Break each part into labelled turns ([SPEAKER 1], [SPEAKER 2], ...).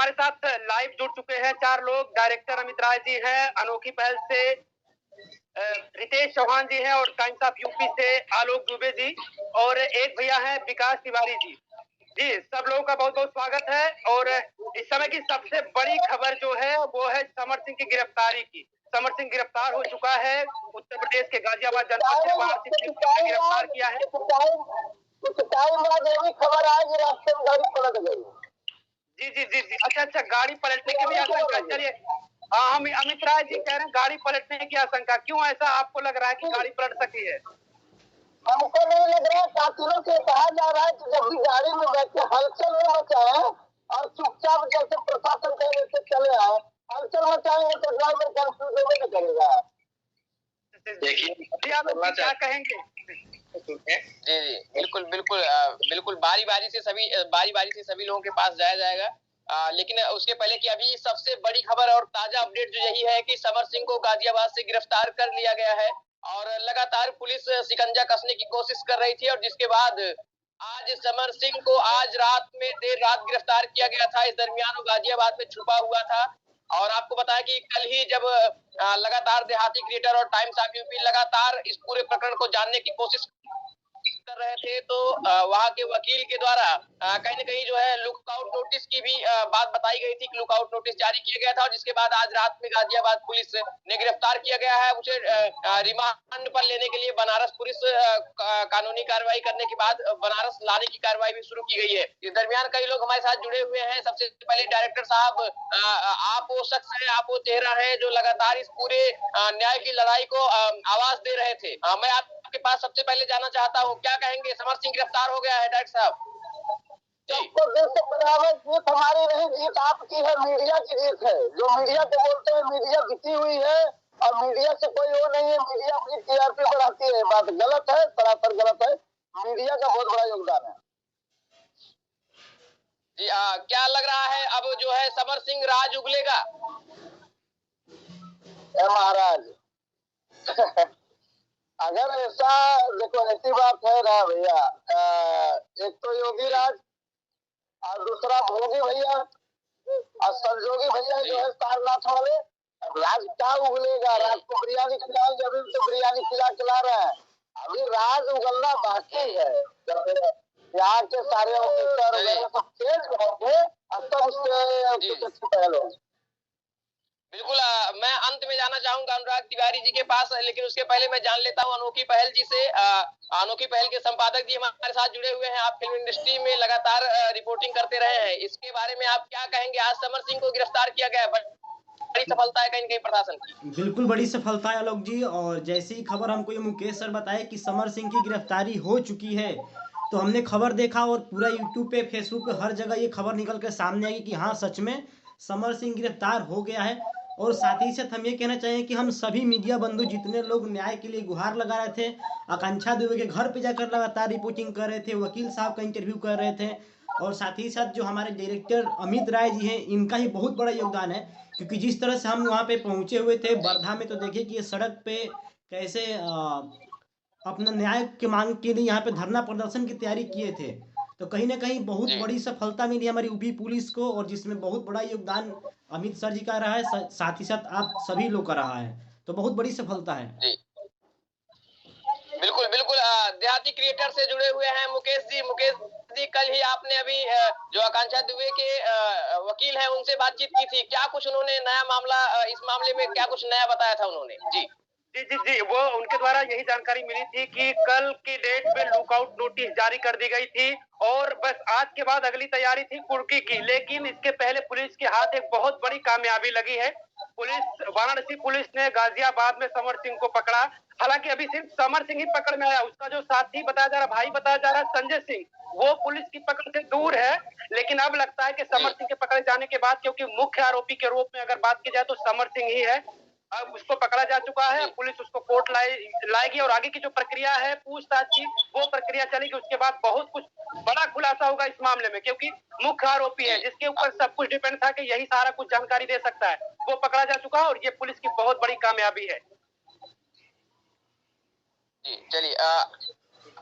[SPEAKER 1] हमारे साथ लाइव जुड़ चुके हैं 4 लोग। डायरेक्टर अमित राय जी हैं, अनोखी पहल से रितेश चौहान जी हैं और टाइम्स ऑफ यूपी से आलोक दुबे जी और एक भैया हैं विकास तिवारी जी। जी, सब लोगों का बहुत-बहुत स्वागत है। और इस समय की सबसे बड़ी खबर जो है वो है समर सिंह की गिरफ्तारी की। समर सिंह गिरफ्तार हो चुका है। उत्तर प्रदेश के गाजियाबाद जनपद से वाराणसी पुलिस ने गिरफ्तार किया है।
[SPEAKER 2] कुछ टाइम बाद यही खबर आई कि रास्ते में गाड़ी पलट गई।
[SPEAKER 1] जी। अच्छा, गाड़ी पलटने की भी आशंका। चलिए, हम अमित राय जी कह रहे हैं गाड़ी पलटने की आशंका। क्यों ऐसा आपको लग रहा है कि गाड़ी पलट सकती है?
[SPEAKER 2] हमको नहीं लग रहा है। कातिलों से कहा जा रहा है कि जब भी गाड़ी में बैठे हलचल न मचाए और चुपचाप जैसे प्रशासन कह रहे थे चले आए, हलचल मचाएंगे तो ड्राइवर कंफ्यूज होने लगेगा।
[SPEAKER 1] देखिए, आप क्या कहेंगे?
[SPEAKER 3] जी बिल्कुल बिल्कुल बिल्कुल बारी बारी से सभी लोगों के पास जाया जाएगा। लेकिन उसके पहले कि अभी सबसे बड़ी खबर और ताजा अपडेट जो यही है कि समर सिंह को गाजियाबाद से गिरफ्तार कर लिया गया है और लगातार पुलिस शिकंजा कसने की कोशिश कर रही थी और जिसके बाद आज समर सिंह को आज रात में देर रात गिरफ्तार किया गया था। इस दरमियान वो गाजियाबाद में छुपा हुआ था और आपको बताया कि कल ही जब लगातार देहाती क्रिएटर और टाइम्स ऑफ यूपी लगातार इस पूरे प्रकरण को जानने की कोशिश कर रहे थे तो वहां के वकील के द्वारा कहीं न कहीं जो है लुकआउट नोटिस की भी बात बताई गई थी कि लुकआउट नोटिस जारी किया गया था और जिसके बाद आज रात में गाजियाबाद पुलिस ने गिरफ्तार किया गया है। उसे रिमांड पर लेने के लिए बनारस पुलिस कानूनी कार्रवाई करने के बाद बनारस लाने की कार्रवाई भी शुरू की गई है। इस दरमियान कई लोग हमारे साथ जुड़े हुए हैं। सबसे पहले डायरेक्टर साहब, आप वो शख्स है, आप वो चेहरा है जो लगातार इस पूरे न्याय की लड़ाई को आवाज दे रहे थे। मैं आपके पास सबसे पहले जाना चाहता हूँ, क्या कहेंगे? समर सिंह गिरफ्तार हो गया है डायरेक्टर साहब।
[SPEAKER 2] सबको दिल से बराबर जीत हमारी नहीं, जीत आपकी है, मीडिया की जीत है। जो मीडिया को बोलते हैं मीडिया जीती हुई है और मीडिया से कोई वो नहीं है। मीडिया अपनी टीआरपी बढ़ाती है, बात गलत है, सरासर गलत है। मीडिया का बहुत बड़ा योगदान है
[SPEAKER 3] जी। क्या लग रहा है अब जो है समर सिंह राज उगलेगा?
[SPEAKER 2] महाराज अगर ऐसा देखो, ऐसी बात है ना भैया, एक तो योगी राज और दूसरा भोगी भैया और संजोगी भैया जो है सारनाथ वाले। राज क्या उगलेगा? राज को बिरयानी खिलाओ, जमीन तो बिरयानी खिला रहे हैं। अभी राज उगलना बाकी है। यहाँ के सारे ऑफिसर वगैरह चेंज होंगे और तब उसके पहल होगी।
[SPEAKER 3] बिल्कुल। मैं अंत में जाना चाहूंगा अनुराग तिवारी जी के पास, लेकिन उसके पहले मैं जान लेता हूं अनोखी पहल जी से। अनोखी पहल के संपादक जी हमारे साथ जुड़े हुए हैं। आप फिल्म इंडस्ट्री में लगातार रिपोर्टिंग करते रहे हैं, इसके बारे में आप क्या कहेंगे? आज समर सिंह को गिरफ्तार किया गया है, बड़ी सफलता है कहीं न कहीं प्रशासन की।
[SPEAKER 4] बिल्कुल बड़ी सफलता है आलोक जी। और जैसी ही खबर हमको ये मुकेश सर बताए कि समर सिंह की गिरफ्तारी हो चुकी है तो हमने खबर देखा और पूरा यूट्यूब पे, फेसबुक पे हर जगह ये खबर निकल के सामने आई कि हाँ सच में समर सिंह गिरफ्तार हो गया है। और साथ ही साथ हम ये कहना चाहेंगे कि हम सभी मीडिया बंधु जितने लोग न्याय के लिए गुहार लगा रहे थे, आकांक्षा दुबे के घर पे जाकर लगातार रिपोर्टिंग कर रहे थे, वकील साहब का इंटरव्यू कर रहे थे और साथ ही साथ जो हमारे डायरेक्टर अमित राय जी हैं इनका ही बहुत बड़ा योगदान है। क्योंकि जिस तरह से हम वहाँ पे पहुँचे हुए थे वर्धा में, तो देखिए कि ये सड़क पे कैसे अपना न्याय के मांग के लिए यहाँ पे धरना प्रदर्शन की तैयारी किए थे। तो कहीं ना कहीं बहुत बड़ी सफलता मिली हमारी यूपी पुलिस को और जिसमें बहुत बड़ा योगदान अमित सर जी का रहा है, साथ ही साथ आप सभी लोग का रहा है। तो बहुत बड़ी सफलता है।
[SPEAKER 3] बिल्कुल बिल्कुल। देहाती क्रिएटर से जुड़े हुए हैं मुकेश जी, कल ही आपने अभी जो आकांक्षा दुबे के वकील हैं उनसे बातचीत की थी, क्या कुछ उन्होंने नया मामला, इस मामले में क्या कुछ नया बताया था उन्होंने?
[SPEAKER 1] जी, वो उनके द्वारा यही जानकारी मिली थी कि कल की डेट में लुकआउट नोटिस जारी कर दी गई थी और बस आज के बाद अगली तैयारी थी कुर्की की। लेकिन इसके पहले पुलिस के हाथ एक बहुत बड़ी कामयाबी लगी है। वाराणसी पुलिस ने गाजियाबाद में समर सिंह को पकड़ा। हालांकि अभी सिर्फ समर सिंह ही पकड़ में आया, उसका जो साथी बताया जा रहा, भाई बताया जा रहा है संजय सिंह, वो पुलिस की पकड़ से दूर है। लेकिन अब लगता है कि समर सिंह के पकड़े जाने के बाद, क्योंकि मुख्य आरोपी के रूप में अगर बात की जाए तो समर सिंह ही है, अब उसको पकड़ा जा चुका है। पुलिस उसको कोर्ट लाएगी और आगे की जो प्रक्रिया है पूछताछ की, वो प्रक्रिया चलेगी। उसके बाद बहुत कुछ बड़ा खुलासा होगा इस मामले में, क्योंकि मुख्य आरोपी है जिसके ऊपर सब कुछ डिपेंड था कि यही सारा कुछ जानकारी दे सकता है, वो पकड़ा जा चुका है और ये पुलिस की बहुत बड़ी कामयाबी है।
[SPEAKER 3] जी चलिए,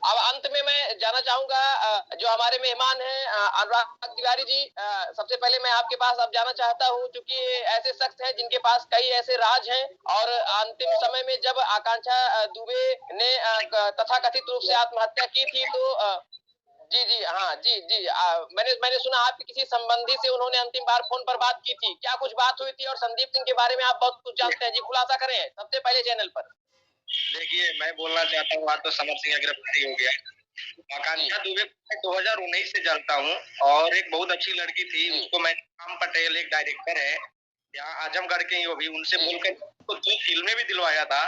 [SPEAKER 3] अब अंत में मैं जाना चाहूंगा जो हमारे मेहमान हैं अनुराग तिवारी जी, सबसे पहले मैं आपके पास अब जाना चाहता हूं, क्योंकि ऐसे शख्स हैं जिनके पास कई ऐसे राज हैं और अंतिम समय में जब आकांक्षा दुबे ने तथाकथित रूप से आत्महत्या की थी तो जी जी हाँ जी जी मैंने सुना आपके किसी संबंधी से उन्होंने अंतिम बार फोन पर बात की थी, क्या कुछ बात हुई थी? और संदीप सिंह के बारे में आप बहुत कुछ जानते हैं जी, खुलासा करें सबसे पहले चैनल पर।
[SPEAKER 2] देखिए, मैं बोलना चाहता हूँ, आज तो समर सिंह की गिरफ्तारी हो गया। आकांक्षा दुबे को मैं 2019 से जानता हूँ और एक बहुत अच्छी लड़की थी, उसको मैं राम पटेल एक डायरेक्टर है यहाँ आजमगढ़ के, वो भी उनसे बोलकर तो 2 फिल्में भी दिलवाया था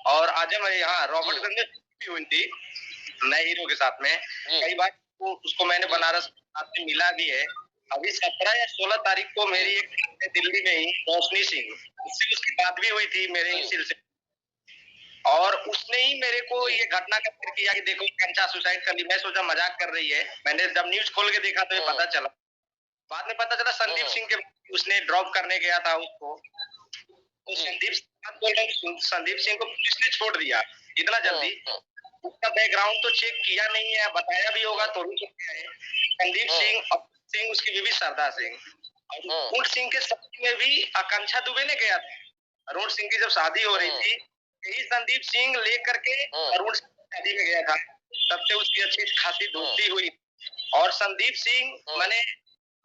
[SPEAKER 2] और आजम यहाँ रॉबर्टगंज में भी हुई थी नए हीरो के साथ में। कई बार उसको मैंने बनारस साथ में मिला भी है। अभी 17 या 16 तारीख को मेरी एक दिल्ली में ही रोशनी सिंह, उससे उसकी बात भी हुई थी मेरे ही सिलसिले, और उसने ही मेरे को ये घटना का जिक्र किया कि देखो आकांक्षा सुसाइड कर ली। मैं सोचा मजाक कर रही है, मैंने जब न्यूज खोल के देखा तो ये पता चला, बाद में पता चला संदीप सिंह के उसने ड्रॉप करने गया था उसको, तो संदीप सिंह को पुलिस ने छोड़ दिया इतना जल्दी। उसका बैकग्राउंड तो चेक किया नहीं है, बताया भी होगा तो भी क्या है। संदीप सिंह उसकी बीवी सरदा सिंह और अरुण सिंह के शादी में भी आकांक्षा दुबे ने गया था। अरुण सिंह की जब शादी हो रही थी यही संदीप सिंह लेकर के अरुण सिंह की शादी में गया था, तब से उसकी अच्छी खासी दोस्ती हुई। और संदीप सिंह मैंने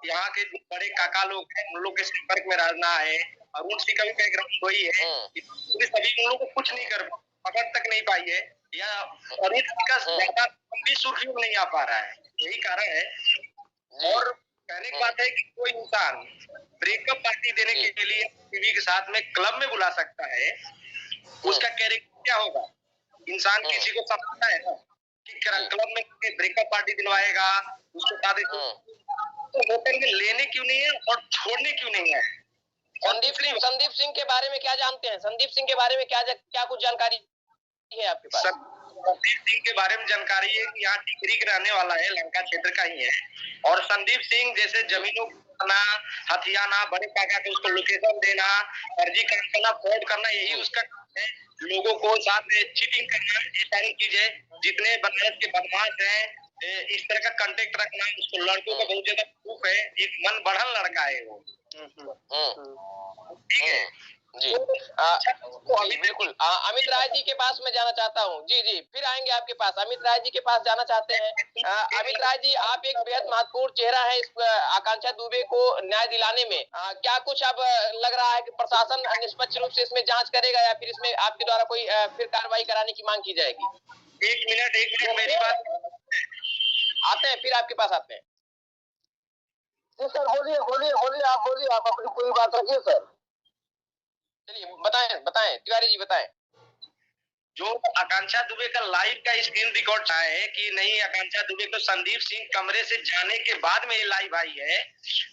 [SPEAKER 2] यहाँ के जो बड़े काका लोग हैं उन लोग के संपर्क में रहना है, अरुण सिंह का भी बैकग्राउंड वही है, पुलिस अभी उन लोग को कुछ नहीं कर पकड़ तक नहीं पाई है, या अरुण सिंह का ज्यादा लंबी सुर्खियों में नहीं आ पा रहा है, यही कारण है। और कहने की बात है कि कोई इंसान ब्रेकअप पार्टी देने के लिए बीवी के साथ में क्लब में बुला सकता है, उसका कैरेक्टर क्या होगा? इंसान किसी को समझता है ना कि क्लब में ब्रेकअप पार्टी दिलवाएगा, उसके साथ तो होटल में लेने क्यों नहीं है और छोड़ने क्यों नहीं है?
[SPEAKER 3] संदीप सिंह के बारे में क्या जानते हैं? संदीप सिंह के बारे में क्या कुछ जानकारी है आपके पास?
[SPEAKER 2] संदीप सिंह के बारे में जानकारी है कि यहाँ टिकरी के रहने वाला है, लंका क्षेत्र का ही है। और संदीप सिंह जैसे जमीनों करना, हथियाना, बड़े काका के उसको लोकेशन देना, फर्जी काम करना, फ्रॉड करना, यही उसका है। लोगों को साथ में चीटिंग करना, ये सारी चीजें जितने बनारस के बदमाश हैं इस तरह का कांटेक्ट रखना, उसको लड़कों का बहुत ज्यादा प्रूफ है, एक मन बढ़ल लड़का है वो। ठीक है
[SPEAKER 3] जी जी बिल्कुल। अमित राय जी के पास मैं जाना चाहता हूँ। जी जी फिर आएंगे आपके पास, अमित राय जी के पास जाना चाहते हैं। अमित राय जी, आप एक बेहद महत्वपूर्ण चेहरा है इस आकांक्षा दुबे को न्याय दिलाने में। क्या कुछ अब लग रहा है कि प्रशासन निष्पक्ष रूप से इसमें जांच करेगा या फिर इसमें आपके द्वारा कोई फिर कार्रवाई कराने की मांग की जाएगी?
[SPEAKER 2] एक मिनट मेरी बात
[SPEAKER 3] आते हैं, फिर आपके पास आते हैं।
[SPEAKER 2] सर बोलिए आप अपनी पूरी बात रखिए सर।
[SPEAKER 3] चलिए बताएं तिवारी जी बताएं।
[SPEAKER 2] जो आकांक्षा दुबे का लाइव का स्क्रीन रिकॉर्ड है कि नहीं, आकांक्षा दुबे को संदीप सिंह कमरे से जाने के बाद में ये लाइव आई है,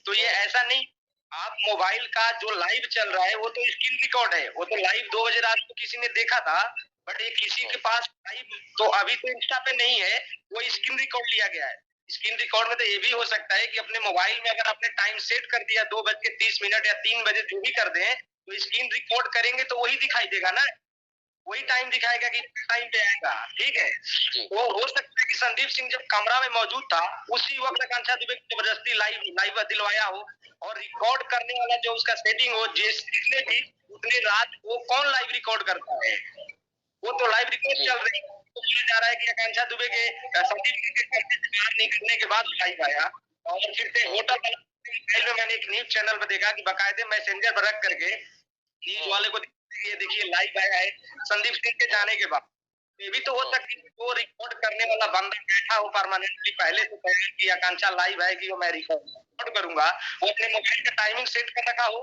[SPEAKER 2] तो ये ऐसा नहीं, आप मोबाइल का जो लाइव चल रहा है वो तो स्क्रीन रिकॉर्ड है, वो तो लाइव 2 बजे रात को किसी ने देखा था, बट ये किसी के पास लाइव तो अभी तो इंस्टा पे नहीं है, वो स्क्रीन रिकॉर्ड लिया गया है। स्क्रीन रिकॉर्ड में तो ये भी हो सकता है कि अपने मोबाइल में अगर आपने टाइम सेट कर दिया 2:30 या 3 बजे जो भी कर दें, तो स्क्रीन रिकॉर्ड करेंगे तो वही दिखाई देगा ना, वही टाइम दिखाएगा कि टाइम पे आएगा। ठीक है, वो हो सकता है कि संदीप सिंह जब कमरा में मौजूद था उसी वक्त आकांक्षा दुबे को जबरदस्ती लाइव दिलवाया हो, और रिकॉर्ड करने वाला जो उसका सेटिंग हो, जिसने भी उतने रात वो कौन लाइव रिकॉर्ड करता है, वो तो लाइव रिकॉर्ड चल रही है। तो बोला जा रहा है कि आकांक्षा दुबे के संदीप सिंह के घर से बाहर निकलने के बाद लाइव आया, और फिर से होटल में मैंने एक न्यूज चैनल पर देखा कि बाकायदे मैसेंजर पर रख करके न्यूज वाले को ये देखिए लाइव आया है संदीप सिंह के जाने के बाद। ये भी तो हो सकती है वो रिकॉर्ड करने वाला बंदा बैठा हो परमानेंटली, पहले से तैयार की आकांक्षा लाइव आएगी वो मैं रिकॉर्ड करूंगा, वो अपने मोबाइल का टाइमिंग सेट कर रखा हो।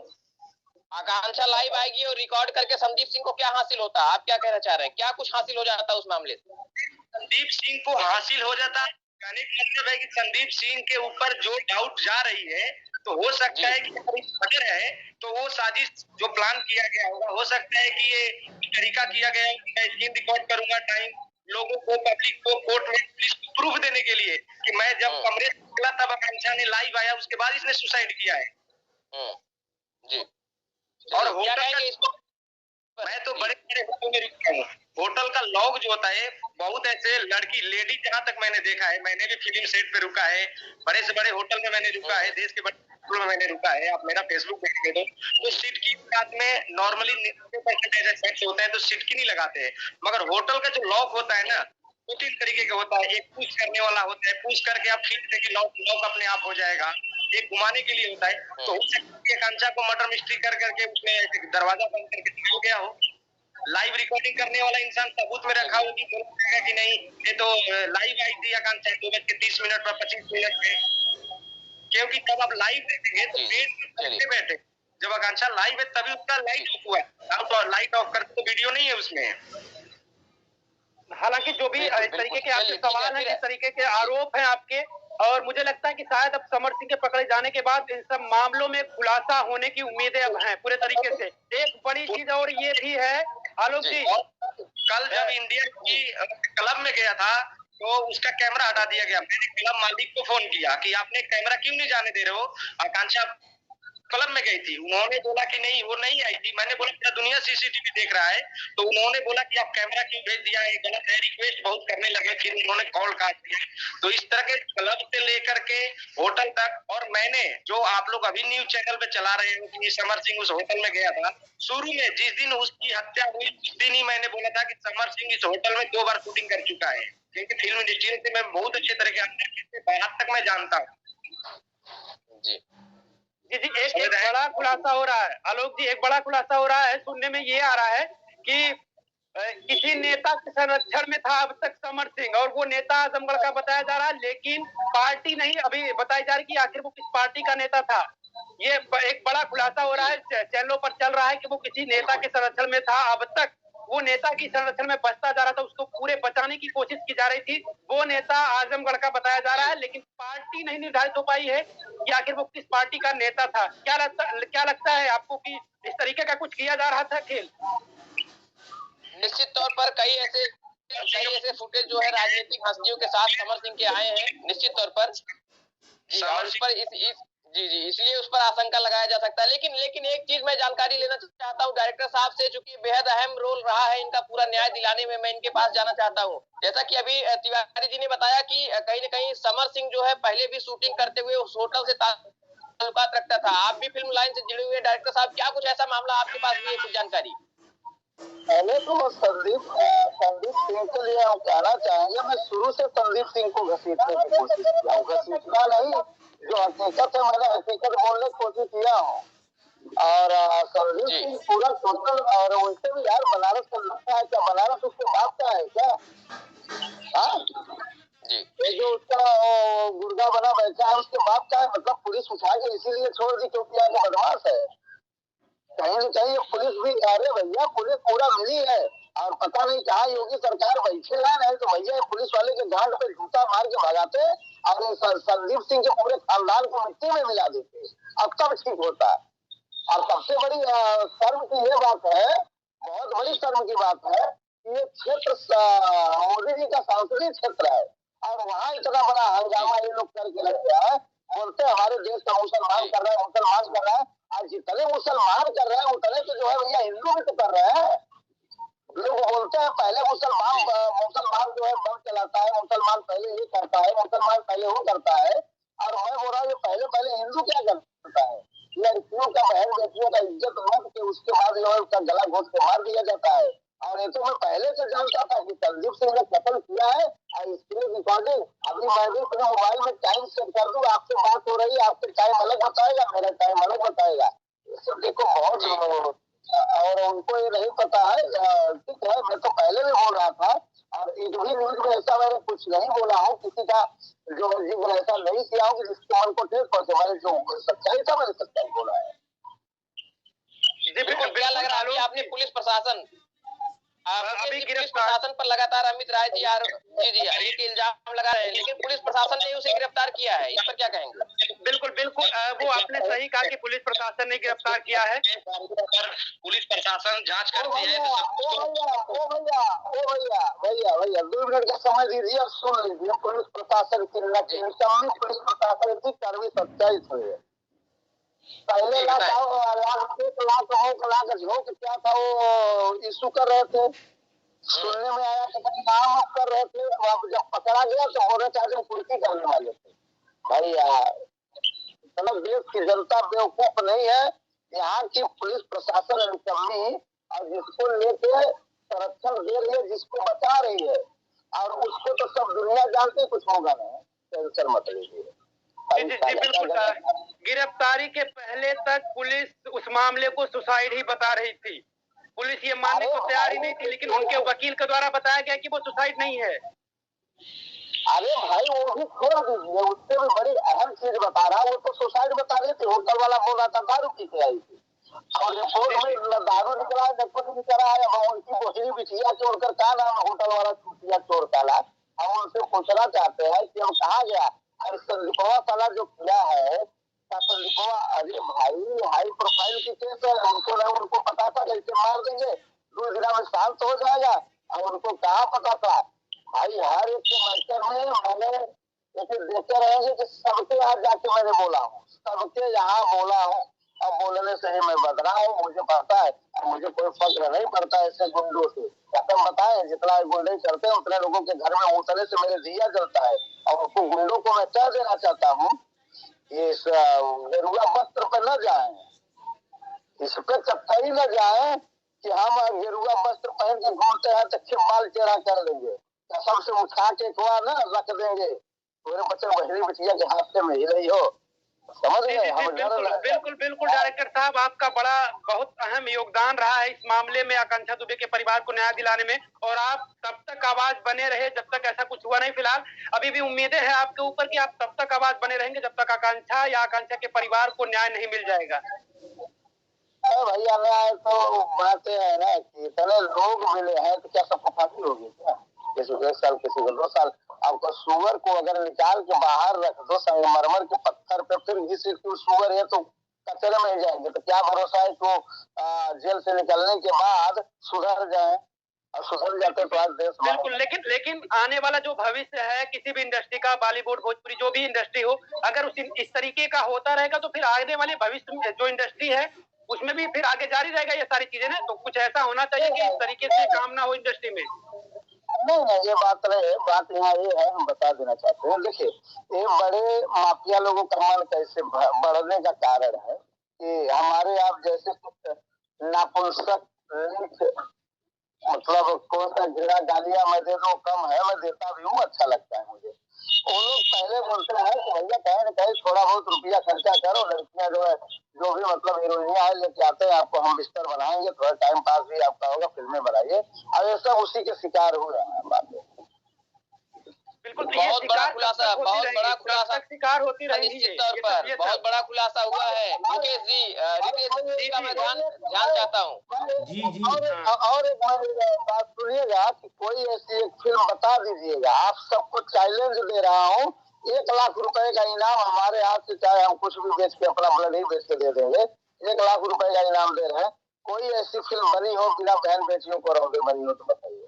[SPEAKER 3] आकांक्षा लाइव आएगी और रिकॉर्ड करके संदीप सिंह को क्या हासिल होता है? आप क्या कहना चाह रहे हैं, क्या कुछ हासिल हो जाता है उस मामले से?
[SPEAKER 2] संदीप सिंह को हासिल हो जाता है, कहने का मतलब है कि संदीप सिंह के ऊपर जो डाउट जा रही है, तो हो सकता है कि मर्डर है तो वो साजिश जो प्लान किया गया होगा, हो सकता है कि ये तरीका किया गया है, मैं स्क्रीन रिकॉर्ड करूंगा टाइम, लोगों को, पब्लिक को, कोर्ट में पुलिस को प्रूफ देने के लिए कि मैं जब कमरे से निकला तब आकांक्षा ने लाइव आया, उसके बाद इसने सुसाइड किया है।
[SPEAKER 3] जी
[SPEAKER 2] और होटल का
[SPEAKER 3] पर
[SPEAKER 1] मैं तो बड़े बड़े होटल में रुका हूँ। होटल का लॉग जो होता है, बहुत ऐसे लड़की लेडी, जहाँ तक मैंने देखा है, मैंने भी फिल्म सेट पे रुका है, बड़े से बड़े होटल में मैंने रुका है, देश के बड़े होटल में मैंने रुका है। आप मेरा फेसबुक देखेंगे तो सीट की साथ में नॉर्मली 90% ऐसे सेक्स होते हैं तो सीट की नहीं लगाते हैं, मगर होटल का जो लॉक होता है ना, दो तीन तरीके का होता है। एक पुश करने वाला होता है, पुश करके आप खींच देंगे लॉक अपने आप हो जाएगा। एक घुमाने के लिए होता है। तो हो सकता है आकांक्षा को मर्डर मिस्ट्री कर करके उसने दरवाजा बंद करके निकल गया हो। लाइव रिकॉर्डिंग करने वाला इंसान सबूत में रखा हो कि नहीं, ये तो लाइव आई थी आकांक्षा 2:30 पर 25 में, क्योंकि जब आप लाइव देखेंगे तो बेड पे बैठे, जब आकांक्षा लाइव है तभी उसका लाइट ऑफ हुआ है, लाइट ऑफ करके तो वीडियो नहीं है उसमें। हालांकि जो भी इस तरीके के आपके सवाल हैं, इस तरीके के आरोप हैं आपके, और मुझे लगता है कि शायद अब समर सिंह के पकड़े जाने के बाद इन सब मामलों में खुलासा होने की उम्मीदें अब हैं पूरे तरीके से। एक बड़ी चीज और ये भी है आलोक जी, कल जब इंडिया की क्लब में गया था तो उसका कैमरा हटा दिया गया। मैंने क्लब मालिक को फोन किया कि आपने कैमरा क्यों नहीं जाने दे रहे हो, आकांक्षा क्लब में गई थी। उन्होंने बोला कि नहीं वो नहीं आई थी। मैंने बोला पूरा दुनिया सीसीटीवी देख रहा है, तो उन्होंने बोला कि आप कैमरा क्यों भेज दिया है, गलत है, रिक्वेस्ट बहुत करने लगे, फिर उन्होंने कॉल काट दिया। तो इस तरह के क्लब से लेकर के होटल तक, और मैंने जो आप लोग अभी न्यूज चैनल पे चला रहे हो कि समर सिंह उस होटल में गया था, शुरू में जिस दिन उसकी हत्या हुई उस दिन ही मैंने बोला था कि समर सिंह इस होटल में 2 बार शूटिंग कर चुका है, क्योंकि फिल्म इंडस्ट्री से मैं बहुत अच्छे तरह के बात तक मैं जानता हूँ जी। जी एक बड़ा खुलासा हो रहा है आलोक जी, एक बड़ा खुलासा हो रहा है, सुनने में ये आ रहा है कि किसी नेता के संरक्षण में था अब तक समर सिंह, और वो नेता आजमगढ़ का बताया जा रहा है, लेकिन पार्टी नहीं अभी बताई जा रही कि आखिर वो किस पार्टी का नेता था। ये एक बड़ा खुलासा हो रहा है, चैनलों पर चल रहा है कि वो किसी नेता के संरक्षण में था, अब तक वो नेता की संरक्षण में बचता जा रहा था, उसको पूरे बचाने की कोशिश की जा रही थी। वो नेता आजमगढ़ का बताया जा रहा है, लेकिन पार्टी नहीं निर्धारित हो पाई है कि आखिर वो किस पार्टी का नेता था। क्या लगता है आपको कि इस तरीके का कुछ किया जा रहा था खेल?
[SPEAKER 3] निश्चित तौर पर कई ऐसे फुटेज जो है राजनीतिक हस्तियों के साथ समर सिंह के आए हैं, निश्चित तौर पर जी, और इस पर इसलिए उस पर आशंका लगाया जा सकता है। लेकिन एक चीज मैं जानकारी लेना चाहता हूँ डायरेक्टर साहब से, चूंकि बेहद अहम रोल रहा है इनका पूरा न्याय दिलाने में, मैं इनके पास जाना चाहता हूँ। जैसा कि अभी तिवारी जी ने बताया कि कहीं न कहीं समर सिंह जो है पहले भी शूटिंग करते हुए उस होटल से ताल्लुकात रखता था। आप भी फिल्म लाइन से जुड़े हुए डायरेक्टर साहब, क्या कुछ ऐसा मामला आपके पास भी है, कुछ जानकारी?
[SPEAKER 2] पहले तो संदीप सिंह के लिए हम कहना चाहेंगे, मैं शुरू से संदीप सिंह को घसीटने की कोशिश किया हूँ, घसीटना नहीं, जो हकीकत है मैंने हकीकत बोलने की कोशिश किया हूँ। और संदीप सिंह पूरा टोटल, और उनसे भी यार बनारस का लगता है क्या, बनारस उसके बाप का है क्या? ये जो उसका गुर्गा बना बैठा है उसके बाप का है, मतलब पुलिस उठा के इसीलिए छोड़ दी क्योंकि आगे बदमाश है। कहीं न कहीं पुलिस भी, अरे भैया पुलिस पूरा मिली है, और पता नहीं कहाँ योगी सरकार बैठे है, नहीं तो भैया पुलिस वाले के गांड पे जूता मार के भगाते और संदीप सिंह के पूरे खानदान को मिट्टी में मिला देते, अब तब ठीक होता। और सबसे बड़ी शर्म की ये बात है, बहुत बड़ी शर्म की बात है कि ये क्षेत्र मोदी जी का संसदीय क्षेत्र है, और वहाँ इतना बड़ा हंगामा ये लोग करके रख गया है, बोलते हमारे देश का मुसलमान कर रहा है, मुसलमान कर रहा है। आज जितने मुसलमान कर रहे हैं उतने तो जो है भैया हिंदू भी तो कर रहे हैं। लोग बोलते हैं पहले मुसलमान जो है बम चलाता है, मुसलमान पहले ये करता है, मुसलमान पहले वो करता है, और मैं बोल रहा हूँ पहले हिंदू क्या करता है, लड़कियों का, बहन बेटियों का इज्जत लूट के उसके बाद जो है उसका गला घोट के मार दिया जाता है। और ये तो मैं पहले से जानता था कि संदीप सिंह ने कत्ल किया है, और इसकी रिकॉर्डिंग अभी मैं भी अपने मोबाइल में टाइम सेट कर दूं, आपसे बात हो रही है, आपके टाइम अलग बताएगा, मेरा टाइम अलग बताएगा। देखो बहुत, और उनको ये नहीं पता है, ठीक है, मैं तो पहले भी बोल रहा था, और एक भी न्यूज में ऐसा मैंने कुछ नहीं बोला हूँ, किसी का जो जिक्र ऐसा नहीं किया हूँ कि जिसके मन को ठेस पहुंचे, मैंने जो सच्चाई था मैंने सच्चाई बोला है।
[SPEAKER 3] जी बिल्कुल, क्या लग रहा है आपने पुलिस प्रशासन पुलिस प्रशासन पर लगातार अमित राय जी एक इल्जाम लगा रहे हैं, लेकिन पुलिस प्रशासन ने उसे गिरफ्तार किया है, इस पर क्या कहेंगे?
[SPEAKER 1] बिल्कुल वो आपने सही कहा कि पुलिस प्रशासन ने गिरफ्तार किया है, पुलिस प्रशासन जांच करती है।
[SPEAKER 2] भैया 2 मिनट का समय दीजिए और सुन लीजिए, पुलिस प्रशासन की पुलिस प्रशासन की कर्मी सच्चाई हुई है। पहले लाख 1 लाख झोंक क्या था वो इशू कर रहे थे, सुनने में आया कि नाम कर रहे थे। अब जब पकड़ा गया तो होने चाहे कुर्की करने वाले थे। भाई यार मतलब देश की जनता बेवकूफ नहीं है, यहाँ की पुलिस प्रशासन निकम्मी और जिसको लेके संरक्षण दे रही है, जिसको बचा रही है, और उसको तो सब दुनिया जानती, कुछ होगा नहीं, टेंशन मत लीजिए।
[SPEAKER 1] जी बिल्कुल। गिरफ्तारी के पहले तक पुलिस उस मामले को सुसाइड ही बता रही थी। पुलिस ये मानने को तैयार ही नहीं थी, लेकिन उनके वकील के द्वारा बताया गया कि वो सुसाइड नहीं है।
[SPEAKER 2] अरे भाई वो भी छोड़ दीजिए, उससे भी बड़ी अहम चीज बता रहा, वो तो सुसाइड बता रही थी। होटल वाला बोल रहा था दारू पी के आई थी, और रिपोर्ट में न दारू निकला है न कुछ निकला है। हम उनकी बहरी बिटिया छोड़कर क्या नाम होटल वाला छुटिया चोर काला, हम उनसे पूछना चाहते हैं कि हम कहा गया और संदीपवा साला जो किया है संदीपवा। अरे भाई हाई प्रोफाइल की केस है, उनको पता था कैसे मार देंगे, 2 दिन में शांत हो जाएगा, और उनको कहा पता था। भाई हर एक के मैटर में मैंने देखते रहेंगे कि सबके यहाँ जाके मैंने बोला हूँ, सबके यहाँ बोला हूँ, अब बोलने से ही मैं बदला हूँ, मुझे पता है, मुझे कोई फर्क नहीं पड़ता ऐसे गुंडों से। कसम बताए जितना गुंडे चलते हैं उतने लोगों के घर में उतने से मेरे दिया जलता है, और उनको गुंडों को मैं कह देना चाहता हूँ इस गेरुआ वस्त्र पे न जाए, इस पे कतई न जाए कि हम गेरुआ वस्त्र पहन के घूमते हैं तो बाल चेहरा कर लेंगे, कसम से उठा के ना रख देंगे, पूरे बच्चे बहरी बचिया के हाथ में ही रही हो, समझ गए।
[SPEAKER 1] बिल्कुल बिल्कुल डायरेक्टर साहब, आपका बहुत अहम योगदान रहा है इस मामले में आकांक्षा दुबे के परिवार को न्याय दिलाने में, और आप तब तक आवाज बने रहे जब तक ऐसा कुछ हुआ नहीं। फिलहाल अभी भी उम्मीदें हैं आपके ऊपर कि आप तब तक आवाज बने रहेंगे जब तक आकांक्षा या आकांक्षा के परिवार को न्याय नहीं मिल जाएगा।
[SPEAKER 2] भैया न्याय तो बातें है ना कि इतने लोग मिले हैं तो क्या सबको फांसी होगी क्या? किसी को 1 साल, किसी को 2 साल। आपको सुअर को अगर निकाल के बाहर रख दो संगमरमर के पत्थर पे, फिर किसी को सुअर है तो कचरे में जाएंगे, तो क्या भरोसा है कि जेल से निकलने के बाद सुधर जाए, और सुधर जाते तो आज देश
[SPEAKER 1] बिल्कुल। लेकिन आने वाला जो भविष्य है किसी भी इंडस्ट्री का, बॉलीवुड भोजपुरी जो भी इंडस्ट्री हो, अगर इस तरीके का होता रहेगा तो फिर आने वाले भविष्य में जो इंडस्ट्री है उसमें भी फिर आगे जारी रहेगा ये सारी चीजें ना। तो कुछ ऐसा होना चाहिए कि इस तरीके से काम ना हो इंडस्ट्री में।
[SPEAKER 2] नहीं, ये बात नहीं, बात यहाँ ये है, हम बता देना चाहते हैं। देखिए ये बड़े माफिया लोगों का मन कैसे बढ़ने का कारण है कि हमारे आप जैसे नापुंसक मतलब कौन सा घेरा गालियां मैं दे दो कम है, मैं देता भी हूँ, अच्छा लगता है मुझे। वो लोग पहले बोलते हैं कि भैया कहीं न कहीं थोड़ा बहुत रुपया खर्चा करो, लड़कियां जो है जो भी मतलब हीरोइनिया है लेके आते हैं, आपको हम बिस्तर बनाएंगे, थोड़ा टाइम पास भी आपका होगा, फिल्में बनाइए। अब ये सब उसी के शिकार हो रहे हैं। बात
[SPEAKER 1] बिल्कुल
[SPEAKER 3] बहुत बड़ा खुलासा
[SPEAKER 1] शिकार होती रहेगी
[SPEAKER 3] निश्चित तौर पर, बहुत बड़ा खुलासा हुआ है। रितेश जी का मैं ध्यान चाहता हूँ।
[SPEAKER 4] जी
[SPEAKER 2] और एक बात सुनिएगा कि कोई ऐसी एक फिल्म बता दीजिएगा, आप सबको चैलेंज दे रहा हूँ, 1 लाख रुपए का इनाम हमारे हाथ से, चाहे हम कुछ भी बेच के अपना ब्लड ही बेच के दे देंगे, 1 लाख रुपए का इनाम दे रहे हैं। कोई ऐसी फिल्म बनी हो बिना बहन बेटियों को रौदे बनी हो तो बताइए।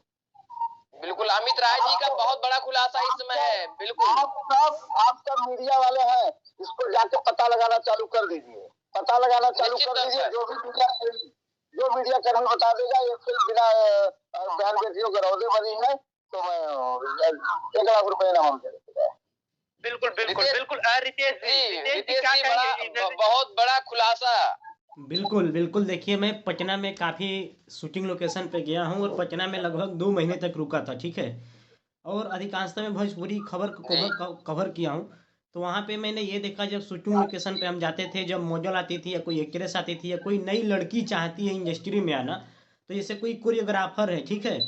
[SPEAKER 3] बिल्कुल अमित राय जी का बहुत बड़ा खुलासा इस समय है। बिल्कुल
[SPEAKER 2] आप सब मीडिया वाले हैं, इसको जाके पता लगाना चालू कर दीजिए, पता लगाना चालू कर दीजिए। जो मीडिया कर्मी बता देगा ये फिल्म बिना बहन बेटियों के रौदे बनी है तो मैं 1 लाख रुपए इनाम दे दूंगा।
[SPEAKER 1] बिल्कुल रितेश जी
[SPEAKER 3] बहुत बड़ा खुलासा।
[SPEAKER 4] बिल्कुल देखिए, मैं पटना में काफ़ी शूटिंग लोकेशन पे गया हूँ, और पटना में लगभग 2 महीने तक रुका था, ठीक है। और अधिकांशतः मैं भोजपुरी खबर कवर किया हूँ। तो वहाँ पे मैंने ये देखा, जब शूटिंग लोकेशन पे हम जाते थे, जब मॉडल आती थी या कोई एक्ट्रेस आती थी या कोई नई लड़की चाहती है इंडस्ट्री में आना, तो जैसे कोई कोरियोग्राफर है, ठीक है,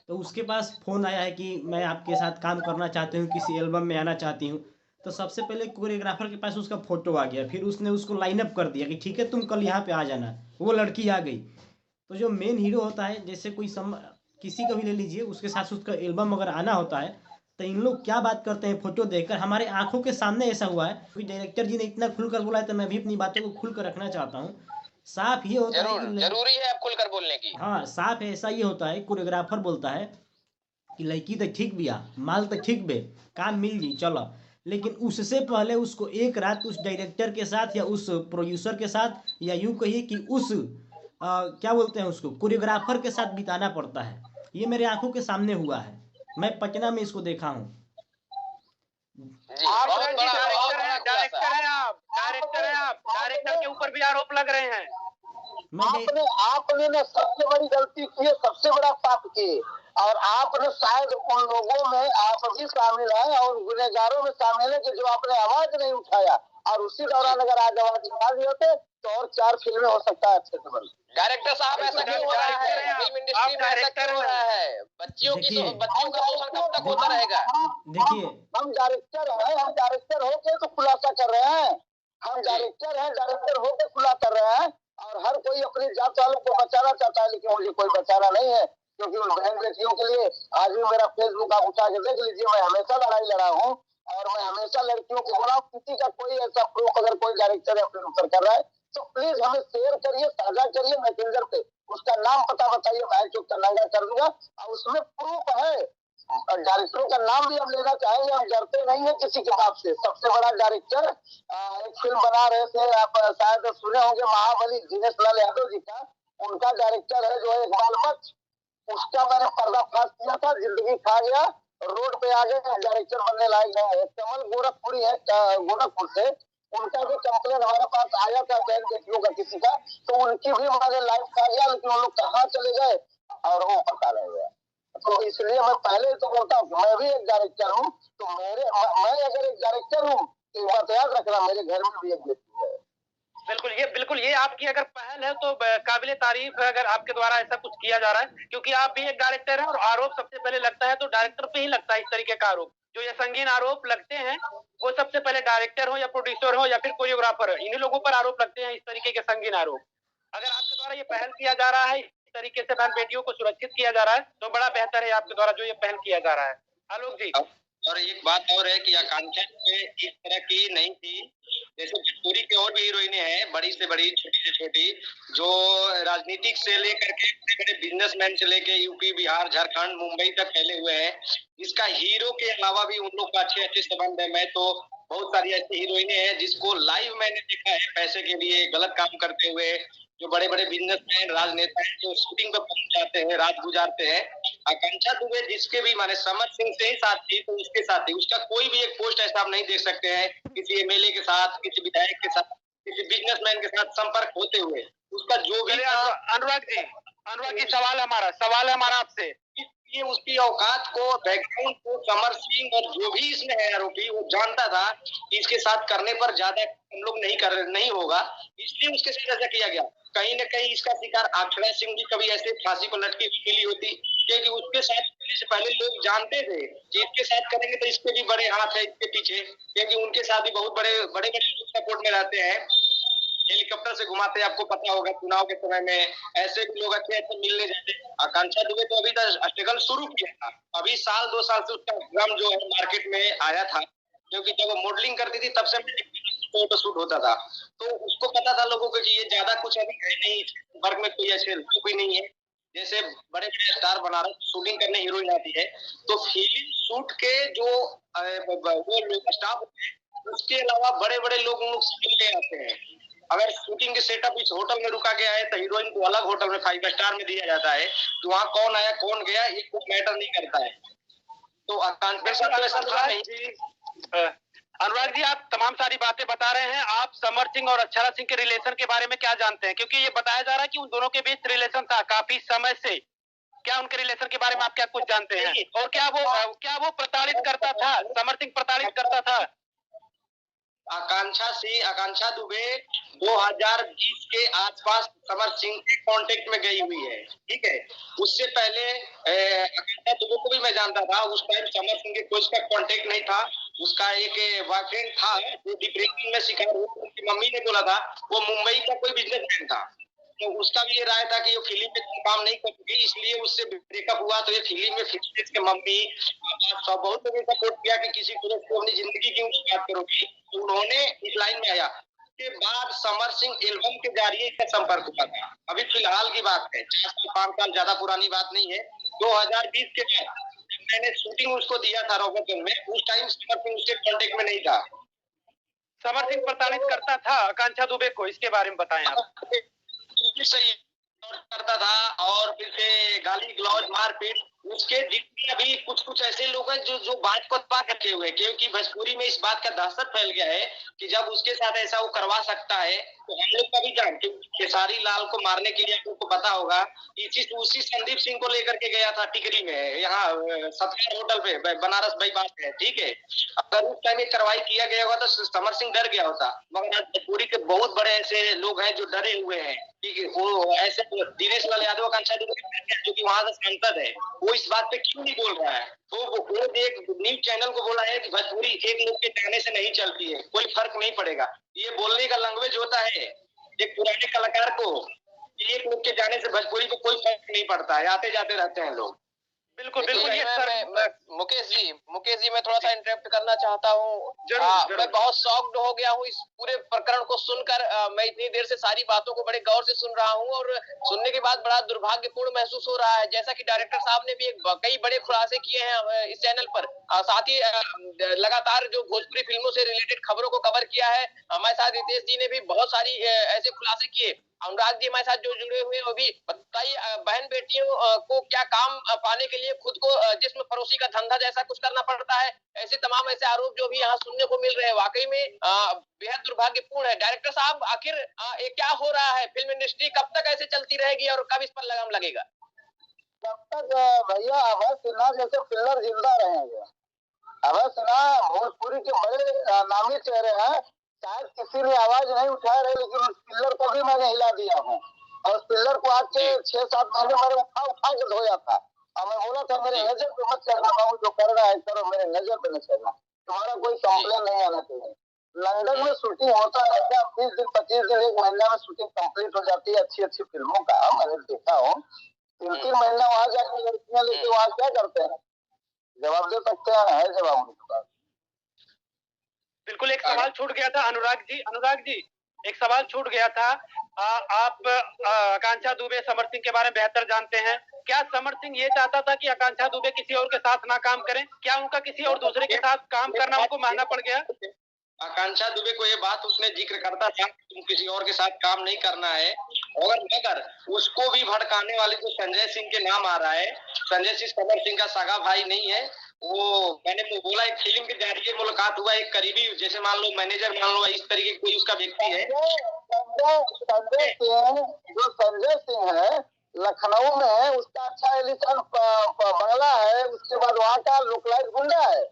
[SPEAKER 4] तो उसके पास फ़ोन आया है कि मैं आपके साथ काम करना चाहती हूँ, किसी एल्बम में आना चाहती हूँ। तो सबसे पहले कोरियोग्राफर के पास उसका फ़ोटो आ गया, फिर उसने उसको लाइनअप कर दिया कि ठीक है तुम कल यहाँ पे आ जाना। वो लड़की आ गई, तो जो मेन हीरो होता है, जैसे कोई किसी का भी ले लीजिए, उसके साथ उसका एल्बम अगर आना होता है, तो इन लोग क्या बात करते हैं, फ़ोटो देखकर हमारे आंखों के सामने ऐसा हुआ है। क्योंकि डायरेक्टर जी ने इतना खुलकर बोला है तो मैं भी अपनी बातों को खुलकर रखना चाहता हूँ। साफ ये होता है कि
[SPEAKER 3] जरूरी है अब खुलकर बोलने की।
[SPEAKER 4] हाँ, साफ ऐसा ये होता है, कोरियोग्राफर बोलता है कि लड़की तो ठीक बिया, माल तो ठीक बे, काम मिल जी चलो, लेकिन उससे पहले उसको एक रात उस डायरेक्टर के साथ या उस प्रोड्यूसर के साथ या यूं कहिए कि उस क्या बोलते हैं उसको कोरियोग्राफर के साथ बिताना पड़ता है। ये मेरे आंखों के सामने हुआ है, मैं पटना में इसको देखा हूँ।
[SPEAKER 3] जी
[SPEAKER 1] आप
[SPEAKER 3] बहुत
[SPEAKER 1] जी
[SPEAKER 3] बड़ा
[SPEAKER 1] डायरेक्टर हैं,
[SPEAKER 3] खुलासा।
[SPEAKER 1] डायरेक्टर हैं आप, डायरेक्टर के ऊपर भी आरोप लग रहे हैं।
[SPEAKER 4] मैं डे-
[SPEAKER 2] आपने ना सबसे बड़ी गलती की है, सबसे बड़ा पाप किए। और आपने शायद उन लोगों में आप भी शामिल हैं और गुनहगारों में शामिल है कि जो आपने आवाज नहीं उठाया, और उसी दौरान अगर आज आवाज उठा दिए होते तो और 4 फिल्में हो सकता है अच्छे से बन।
[SPEAKER 3] डायरेक्टर साहब ऐसा क्यों हो रहा है? फिल्म इंडस्ट्री में ऐसा क्यों हो रहा है? बच्चियों
[SPEAKER 4] देखिए
[SPEAKER 3] का शोषण कब तक होता रहेगा?
[SPEAKER 4] देखिए
[SPEAKER 2] हम डायरेक्टर हैं, हम डायरेक्टर होके तो खुलासा कर रहे हैं। हम डायरेक्टर हैं, डायरेक्टर होके खुला कर रहे हैं। और हर कोई अपनी जात वालों को बचाना चाहता है, लेकिन मुझे कोई बचाना नहीं है, क्योंकि उन बहन बेटियों के लिए आज भी मेरा फेसबुक आप उठा के देख लीजिए, मैं हमेशा लड़ाई लड़ा हूँ और मैं हमेशा लड़कियों के खिलाफ। किसी का कोई ऐसा प्रूफ अगर कोई डायरेक्टर या प्रोड्यूसर कर रहा है तो प्लीज हमें शेयर करिए, साझा करिए मैसेंजर पे, उसका नाम पता बताइए, मैं चुप का नंगा कर दूंगा और उसमें प्रूफ है। और डायरेक्टरों का नाम भी हम लेना चाहेंगे, हम डरते नहीं है किसी के बात से। सबसे बड़ा डायरेक्टर एक फिल्म बना रहे थे, आप शायद सुने होंगे, महाबली, दिनेश लाल यादव जी का, उनका डायरेक्टर है जो है इकबाल बख्श। उसका मैंने पर्दाफाश किया था, जिंदगी खा गया, रोड पे आ गए, डायरेक्टर बनने लायक नहीं है। कमल गोरखपुरी है गोरखपुर से, उनका भी कंप्लेन हमारे पास आया था बहन बेटियों का किसी का, तो उनकी भी मैंने लाइफ खा गया, लेकिन वो लोग कहाँ चले गए और वो पता नहीं गया। तो इसलिए मैं पहले तो बोलता हूँ मैं भी एक डायरेक्टर हूँ, तो मैं अगर एक डायरेक्टर हूँ तो ये बात याद रखना, मेरे घर में भी एक बेटी है।
[SPEAKER 1] बिल्कुल ये आपकी अगर पहल है तो काबिले तारीफ है अगर आपके द्वारा ऐसा कुछ किया जा रहा है, क्योंकि आप भी एक डायरेक्टर हैं और आरोप सबसे पहले लगता है तो डायरेक्टर पे ही लगता है। इस तरीके का आरोप, जो ये संगीन आरोप लगते हैं, वो सबसे पहले डायरेक्टर हो या प्रोड्यूसर हो या फिर कोरियोग्राफर हो, इन्हीं लोगों पर आरोप लगते हैं इस तरीके के संगीन आरोप। अगर आपके द्वारा ये पहल किया जा रहा है, इस तरीके से बहन बेटियों को सुरक्षित किया जा रहा है, तो बड़ा बेहतर है आपके द्वारा जो ये पहल किया जा रहा है। आलोक जी,
[SPEAKER 5] और एक बात और है कि आकांक्षा में इस तरह की नहीं थी। जैसे भोजपुरी की और भी हीरोइनें हैं, बड़ी से बड़ी, छोटी से छोटी, जो राजनीतिक से लेकर के बड़े बड़े बिजनेसमैन से लेके यूपी, बिहार, झारखंड, मुंबई तक फैले हुए हैं, जिसका हीरो के अलावा भी उन लोग का अच्छे अच्छे संबंध है। मैं तो बहुत सारी ऐसी हीरोइनें हैं जिसको लाइव मैंने देखा है पैसे के लिए गलत काम करते हुए। जो बड़े बड़े बिजनेसमैन, राजनेता हैं, जो शूटिंग पर पहुंच जाते हैं, रात गुजारते हैं। आकांक्षा दुबे जिसके भी माने समर सिंह से ही साथ थी, तो उसके साथ थी। उसका कोई भी एक पोस्ट ऐसा आप नहीं देख सकते हैं किसी एमएलए के साथ, किसी विधायक के साथ, किसी बिजनेसमैन के साथ संपर्क होते हुए। उसका जो भी
[SPEAKER 1] अनुराग जी सवाल है हमारा आपसे,
[SPEAKER 5] ये उसकी औकात को, बैकग्राउंड को समर सिंह और जो भी इसमें है आरोपी, वो जानता था कि इसके साथ करने पर ज्यादा हम लोग नहीं होगा, इसलिए उसके साथ ऐसा किया गया। कहीं न कहीं इसका शिकार अक्षरा सिंह भी कभी ऐसे फांसी पर लटकी हुई मिली होती, क्योंकि उसके साथ से पहले लोग जानते थे कि इसके साथ करेंगे तो इसके भी बड़े हाथ है इसके पीछे, क्योंकि उनके साथ भी बहुत बड़े बड़े लोग सपोर्ट में रहते हैं। हेलीकॉप्टर से घुमाते, आपको पता होगा चुनाव के समय में ऐसे भी लोग अच्छे अच्छे मिलने जाते। आकांक्षा दुबे तो अभी तक स्ट्रगल शुरू किया था, अभी साल 2 साल से उसका ड्रम जो है मार्केट में आया था, क्योंकि जब वो मॉडलिंग करती थी तब से फोटो शूट होता था, तो उसको पता था लोगों को कि ये ज्यादा कुछ अभी है नहीं, वर्ग में कोई ऐसे कोई नहीं है। जैसे बड़े बड़े स्टार बना रहे शूटिंग करने हीरोइन आती है, तो फिल्म शूट के जो वो स्टाफ होते हैं, उसके अलावा बड़े बड़े लोग उन लोग से मिलने आते हैं। अगर शूटिंग के सेटअप इस होटल में रुका गया है तो हीरोइन को अलग होटल में 5 स्टार में दिया जाता है, तो वहाँ कौन आया कौन गया ये कोई मैटर नहीं करता है। तो
[SPEAKER 1] अनुराग जी, आप तमाम सारी बातें बता रहे हैं, आप समर सिंह और अक्षरा सिंह के रिलेशन के बारे में क्या जानते हैं? क्योंकि ये बताया जा रहा है कि उन दोनों के बीच रिलेशन था काफी समय से। क्या उनके रिलेशन के बारे में आप क्या कुछ जानते हैं? और क्या वो प्रताड़ित करता था, समर सिंह प्रताड़ित करता था?
[SPEAKER 5] आकांक्षा दुबे 2020 के आसपास समर सिंह के कांटेक्ट में गई हुई है, ठीक है। उससे पहले आकांक्षा दुबे को भी मैं जानता था, उस टाइम समर सिंह के कोई उसका कांटेक्ट नहीं था। उसका एक बॉयफ्रेंड था जो डिप्रेशन में शिकार हुआ, उसकी मम्मी ने बोला था, वो मुंबई का कोई बिजनेसमैन था, तो उसका भी ये राय था कि ये फिल्म में काम नहीं करूंगी, इसलिए उससे ब्रेकअप हुआ। तो ये फिल्म में फिल्म के मम्मी सब बहुत लोगों ने सपोर्ट किया कि किसी को अपनी जिंदगी की बात करोगी, तो उन्होंने इस लाइन में आया। के बाद समर सिंह एल्बम के जरिए का संपर्क हुआ था, अभी फिलहाल की बात है, 4 साल 5 साल ज्यादा पुरानी बात नहीं है। 2020 के बाद मैंने शूटिंग उसको दिया था रॉबर्टन में, उस टाइम समर सिंह उसके कांटेक्ट में नहीं था।
[SPEAKER 1] समर सिंह प्रताड़ित करता था आकांक्षा दुबे को, इसके बारे में बताएं आप।
[SPEAKER 5] सही करता था और फिर से गाली गलौज मारपीट, उसके जितने अभी कुछ ऐसे लोग हैं जो बात को दबा रखे हुए, क्योंकि भोजपुरी में इस बात का दहशत फैल गया है कि जब उसके साथ ऐसा वो करवा सकता है तो हम लोग का भी जानते, खेसारी लाल को मारने के लिए आपको पता होगा, उसी संदीप सिंह को लेकर के गया था टिकरी में, यहाँ सत्यार होटल पे बनारस बाईपास है, ठीक है। अगर उस टाइम कार्रवाई किया गया होगा तो समर सिंह डर गया होता, मगर आज भोजपुरी के बहुत बड़े ऐसे लोग हैं जो डरे हुए हैं, ठीक है। वो ऐसे दिनेश लाल यादव आकांक्षा जो कि वहां का सांसद है, वो इस बात पे क्यों नहीं बोल रहा है? वो एक न्यूज चैनल को बोला है कि भोजपुरी एक लोग के कहने से नहीं चलती है, कोई फर्क नहीं पड़ेगा। ये बोलने का लैंग्वेज होता है एक पुराने कलाकार को, एक लोग के जाने से भोजपुरी को कोई फर्क नहीं पड़ता है, आते जाते रहते हैं लोग।
[SPEAKER 1] बिल्कुल बिल्कुल। ये
[SPEAKER 3] मुकेश जी मैं थोड़ा सा इंटरप्ट करना चाहता हूँ। मैं बहुत शॉक्ड हो गया हूँ इस पूरे प्रकरण को सुनकर। मैं इतनी देर से सारी बातों को बड़े गौर से सुन रहा हूँ और सुनने के बाद बड़ा दुर्भाग्यपूर्ण महसूस हो रहा है। जैसा कि डायरेक्टर साहब ने भी कई बड़े खुलासे किए हैं इस चैनल पर, साथ ही लगातार जो भोजपुरी फिल्मों से रिलेटेड खबरों को कवर किया है। हमारे साथ रितेश जी ने भी बहुत सारी ऐसे खुलासे किए। अनुराग जी हमारे साथ जो जुड़े हुए हैं वो भी बताइए, बहन बेटियों को क्या काम पाने के लिए खुद को जिस्म फरोशी का धंधा जैसा कुछ करना पड़ता है, ऐसे तमाम ऐसे आरोप जो भी यहाँ सुनने को मिल रहे हैं, वाकई में बेहद दुर्भाग्यपूर्ण है। डायरेक्टर साहब, आखिर ये क्या हो रहा है? फिल्म इंडस्ट्री कब तक ऐसे चलती रहेगी और कब इस पर लगाम लगेगा?
[SPEAKER 2] जब तक भैया अभय सिन्हा जैसे फिल्मर जिंदा रहेंगे। अभय सिन्हा भोजपुरी के बड़े नामी चेहरे हैं, शायद किसी ने आवाज नहीं उठा रहे, लेकिन उस पिल्लर को भी मैंने हिला दिया हूँ और उस पिल्लर को आज के 6-7 महीने मैंने उठा के धोया था और मैं बोला था मेरे नजर पे मत चलना बाबू, जो कर रहा है करो, मेरे नजर पे न चलना, तुम्हारा कोई कंप्लेन नहीं आना चाहिए। लंदन में शूटिंग होता है, 20 दिन 25 दिन 1 महीना में शूटिंग कंप्लीट हो जाती है अच्छी फिल्मों का, मैंने देखा हूँ। 3-3 महीना वहां जाकर लड़कियां लेके वहां क्या करते हैं? जवाब दे सकते हैं? है जवाब उनके पास?
[SPEAKER 1] बिल्कुल। एक सवाल छूट गया था अनुराग जी एक सवाल छूट गया था। आप आकांक्षा दुबे समर सिंह के बारे में बेहतर जानते हैं। क्या समर सिंह ये चाहता था कि आकांक्षा दुबे किसी और के साथ ना काम करें? क्या उनका किसी और दूसरे के साथ काम करना उनको महंगा पड़ गया?
[SPEAKER 5] आकांक्षा दुबे को ये बात उसने जिक्र करता था तुम किसी और के साथ काम नहीं करना है, और मगर उसको भी भड़काने वाले जो संजय सिंह के नाम आ रहा है, संजय सिंह समर सिंह का सगा भाई नहीं है। वो मैंने तो बोला एक फिल्म के जरिए मुलाकात हुआ, एक करीबी, जैसे मान लो मैनेजर, मान लो इस तरीके कोई उसका व्यक्ति है।
[SPEAKER 2] संजय सिंह है लखनऊ में, उसका अच्छा एलिसन बंगला है, उसके बाद वहाँ का लोकलाइज गुंडा है।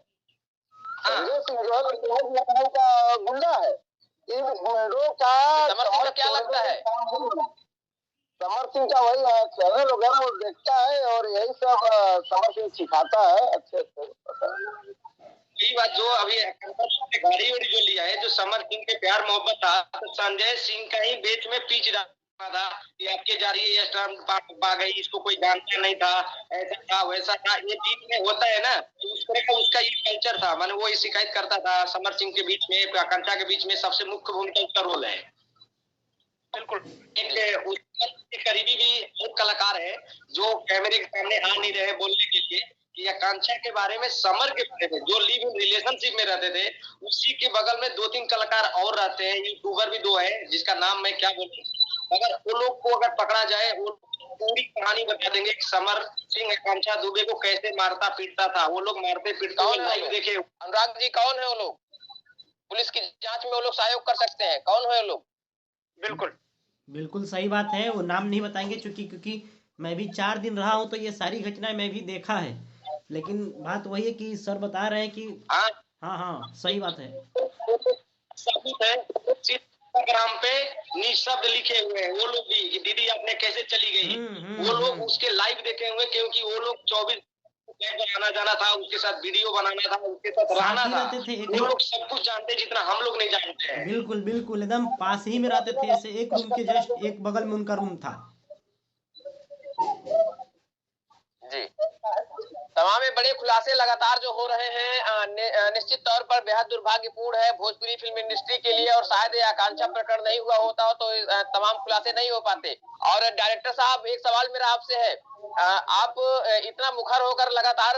[SPEAKER 2] संजय सिंह जो है लखनऊ का गुंडा है। इन गुंडों का
[SPEAKER 3] समर सिंह का क्या लगता है?
[SPEAKER 2] समर सिंह का वही है, चैनल वगैरह वो देखता है और यही सब समर सिंह सिखाता है अच्छे से।
[SPEAKER 5] यही बात जो अभी गाड़ी वाड़ी जो लिया है, जो समर सिंह के प्यार मोहब्बत था, तो संजय सिंह का ही बेच में पीछ रहा था कि आपके जरिए पा गई, इसको कोई जानता नहीं था, ऐसा था वैसा था। ये बीच में होता है ना, तो उस तरह का उसका ये कल्चर था, मैंने वो शिकायत करता था समर सिंह के बीच में, आकांक्षा के बीच में सबसे मुख्य भूमिका उसका रोल है।
[SPEAKER 1] बिल्कुल।
[SPEAKER 5] एक उसके करीबी भी एक कलाकार है जो कैमरे के सामने आ नहीं रहे बोलने के लिए कि आकांक्षा के बारे में, समर के बारे में, जो लिव इन रिलेशनशिप में रहते थे, उसी के बगल में 2-3 कलाकार और रहते हैं, यूट्यूबर भी 2 है जिसका नाम मैं क्या बोलूं, अगर वो लोग को अगर पकड़ा जाए वो पूरी कहानी बता देंगे कि समर सिंह आकांक्षा दुबे को कैसे मारता पीटता था। वो लोग मारते पीटते हुए लाइव देखे।
[SPEAKER 3] अनुराग जी, कौन है वो लोग? पुलिस की जांच में वो लोग सहयोग कर सकते हैं, कौन है वो लोग?
[SPEAKER 4] बिल्कुल सही बात है, वो नाम नहीं बताएंगे क्योंकि मैं भी 4 दिन रहा हूँ तो ये सारी घटनाएं मैं भी देखा है, लेकिन बात वही है कि सर बता रहे हैं कि हाँ सही बात है।
[SPEAKER 5] सबूत है इंस्टाग्राम पे निशब्द लिखे हुए हैं वो लोग भी कि दीदी आपने कैसे चली गई। वो लोग उसके लाइव देखे हुए, क्योंकि वो लोग 24 आना जाना था, उसके साथ वीडियो बनाना था, उसके साथ रहना था। वो लोग सब कुछ जानते जितना हम लोग नहीं जानते हैं।
[SPEAKER 4] बिल्कुल एकदम पास ही में रहते थे, ऐसे एक रूम के जस्ट एक बगल में उनका रूम था।
[SPEAKER 3] जी, तमाम बड़े खुलासे लगातार जो हो रहे हैं निश्चित तौर पर बेहद दुर्भाग्यपूर्ण है भोजपुरी फिल्म इंडस्ट्री के लिए, और शायद ये आकांक्षा प्रकरण नहीं हुआ होता तो तमाम खुलासे नहीं हो पाते। और डायरेक्टर साहब, एक सवाल मेरा आपसे है, आप इतना मुखर होकर लगातार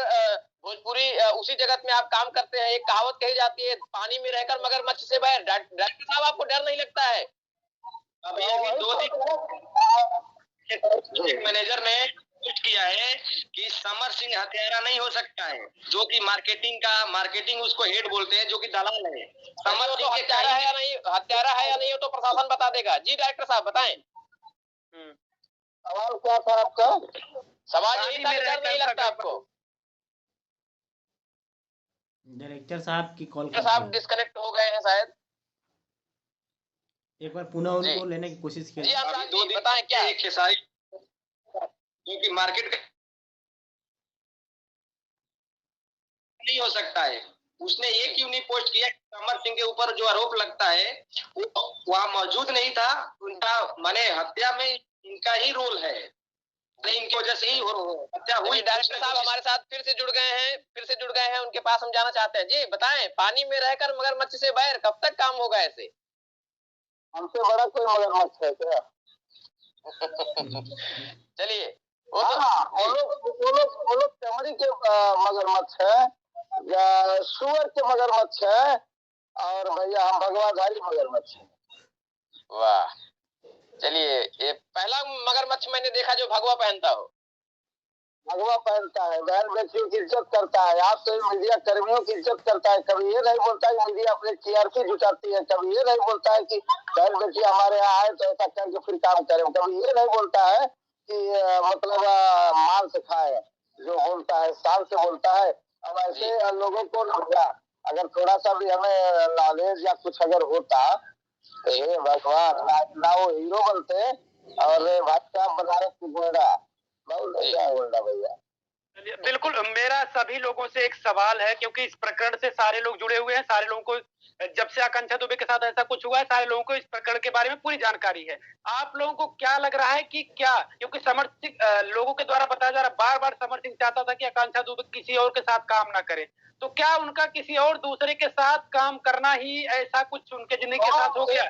[SPEAKER 3] भोजपुरी उसी जगत में आप काम करते हैं। एक कहावत कही जाती है, पानी में रहकर मगरमच्छ से बैर। डॉक्टर साहब, आपको डर नहीं लगता है?
[SPEAKER 5] अभी 2 दिन मैनेजर ने कुछ किया है कि समर सिंह हत्यारा नहीं हो सकता है, जो कि मार्केटिंग उसको हेड बोलते हैं, जो कि दलाल है। समर सिंह के
[SPEAKER 3] हत्यारा है या नहीं हो तो प्रशासन बता देगा। जी डॉक्टर साहब बताएं।
[SPEAKER 2] सवाल क्या था आपका?
[SPEAKER 3] सवाल यही था, डर नहीं लगता आपको?
[SPEAKER 4] डायरेक्टर साहब की कॉल
[SPEAKER 3] डॉक्टर साहब डिस्कनेक्ट हो गए हैं शायद।
[SPEAKER 4] एक बार पुनः उनको लेने की कोशिश
[SPEAKER 3] जी
[SPEAKER 4] कीजिए।
[SPEAKER 3] आप 2 दिन बताएं क्या
[SPEAKER 5] एक खेसारी, जो कि मार्केट नहीं हो सकता है। उसने ये क्यों नहीं पोस्ट किया कि समर सिंह के ऊपर जो आरोप लगता है वो वहाँ मौजूद नहीं था। उनका माने हत्या में इनका ही रोल है, इनकी वजह से ही हत्या हुई।
[SPEAKER 3] डायरेक्टर साहब हमारे साथ फिर से जुड़ गए हैं, उनके पास हम जाना चाहते हैं। जी बताएं, पानी में रहकर मगरमच्छ से बैर, कब तक काम होगा ऐसे?
[SPEAKER 2] हमसे बड़ा कोई मगरमच्छ है क्या?
[SPEAKER 3] चलिए,
[SPEAKER 2] वो लोग चमड़ी के मगरमच्छ है या सुअर के मगरमच्छ है, और भैया हम भगवाधारी मगरमच्छ है।
[SPEAKER 3] वाह, चलिए, ये पहला मगरमच्छ मैंने देखा जो भगवा पहनता हो।
[SPEAKER 2] भगवा पहनता है, बहन बेटियों की इज्जत करता है, आप तो मीडिया कर्मियों की इज्जत करता है। कभी ये नहीं बोलता है मीडिया अपने टीआरपी जुटाती है, कभी ये नहीं बोलता है कि बहन बेटी हमारे यहाँ आए तो ऐसा करके फिर काम करें, कभी ये नहीं बोलता है कि मतलब मान से खाए। जो बोलता है शान से बोलता है। अब ऐसे लोगों को अगर थोड़ा सा भी हमें नॉलेज या कुछ अगर होता, हे भगवान, ना वो हीरो बनते और भाई साहब बनारस की गुंडा क्या बोलना भैया।
[SPEAKER 1] बिल्कुल, मेरा सभी लोगों से एक सवाल है, क्योंकि इस प्रकरण से सारे लोग जुड़े हुए हैं। सारे लोगों को, जब से आकांक्षा दुबे के साथ ऐसा कुछ हुआ है, सारे लोगों को इस प्रकरण के बारे में पूरी जानकारी है। आप लोगों को क्या लग रहा है कि क्या, क्योंकि समर सिंह लोगों के द्वारा बताया जा रहा है, बार बार समर सिंह चाहता था कि आकांक्षा दुबे किसी और के साथ काम ना करे, तो क्या उनका किसी और दूसरे के साथ काम करना ही ऐसा कुछ उनके जिंदगी के साथ हो गया?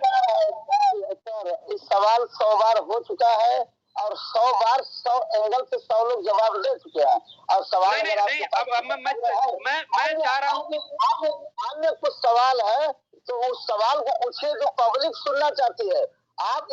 [SPEAKER 2] इस सवाल 100 बार हो चुका है और 100 बार 100 एंगल से 100 लोग जवाब दे चुके हैं। और सवाल
[SPEAKER 1] नहीं, अब मैं चाह रहा हूँ
[SPEAKER 2] अन्य कुछ सवाल है तो उस सवाल को पूछिए जो पब्लिक सुनना चाहती है। आप